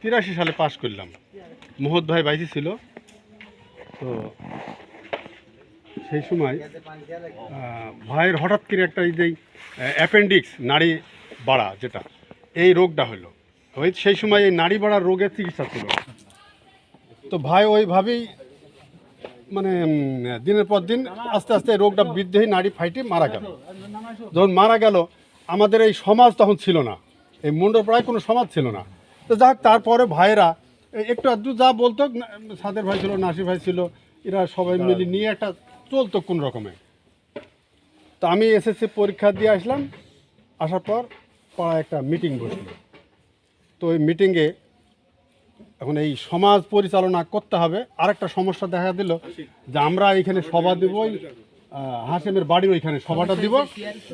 83 সালে পাশ করলাম। মোহত ভাই বাইসি ছিল, তো সেই সময় ভাইয়ের হঠাৎ করে একটা এই যে অ্যাপেন্ডিক্স নাড়ি বাড়া, যেটা এই রোগটা হলো, ওই সেই সময় এই নাড়ি বাড়ার রোগের চিকিৎসা ছিল। তো ভাই ওইভাবেই মানে দিনের পর দিন আস্তে আস্তে রোগটা বৃদ্ধি হয়ে নাড়ি ফাইটে মারা গেল। যখন মারা গেল, আমাদের এই সমাজ তখন ছিল না, এই মণ্ডলপাড়ায় কোনো সমাজ ছিল না। তো যাক, তারপরে ভাইয়েরা একটু আধটু যা বলতো, সাদের ভাই ছিল, নাসির ভাই ছিল, এরা সবাই মিলে নিয়ে একটা চলতো কোন রকমে। তো আমি এসএসসি পরীক্ষা দিয়ে আসলাম, আসার পর পাড়ায় একটা মিটিং বসল। তো ওই মিটিংয়ে এখন এই সমাজ পরিচালনা করতে হবে। আরেকটা সমস্যা দেখা দিল যে আমরা এইখানে সভা দেব, হাসেমের বাড়ির ওইখানে সভাটা দিব।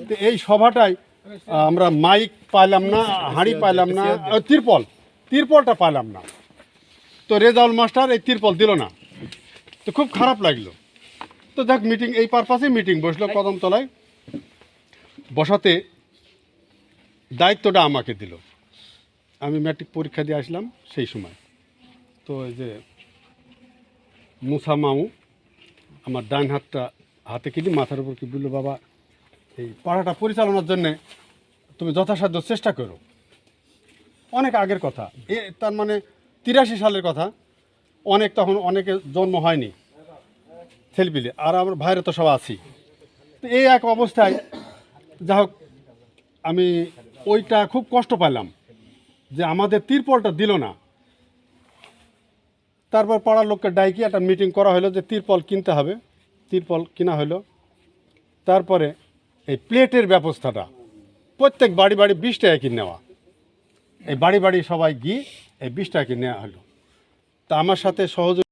তো এই সভাটাই আমরা মাইক পাইলাম না, হাঁড়ি পাইলাম না, তিরপলটা পাইলাম না। তো রেজাউল মাস্টার এই তিরপল দিল না, তো খুব খারাপ লাগলো। তো যাক, মিটিং এই পারপাসে মিটিং বসলো কদমতলায়। বসাতে দায়িত্বটা আমাকে দিল। আমি ম্যাট্রিক পরীক্ষা দিয়ে আসলাম সেই সময়। তো এই যে মুসা মামু আমার ডান হাতটা হাতে কিনে মাথার উপর কি বললো, বাবা এই পাড়াটা পরিচালনার জন্যে তুমি যথাসাধ্য চেষ্টা করো। অনেক আগের কথা, তার মানে 83 সালের কথা। তখন অনেকে জন্ম হয়নি ছেলেপিলে, আর আমার ভাইরা তো সব আছি। তো এই এক অবস্থায় যা হোক, আমি ওইটা খুব কষ্ট পাইলাম যে আমাদের তিরপলটা দিল না। তারপর পাড়ার লোককে ডাইকি একটা মিটিং করা হলো যে তিরপল কিনতে হবে। তিরপল কিনা হলো। তারপরে এই প্লেটের ব্যবস্থাটা প্রত্যেক বাড়ি 20 টাকা কিনে নেওয়া, এই বাড়ি সবাই গিয়ে এই 20 টাকা কিনে নেওয়া হলো। তা আমার সাথে সহযোগী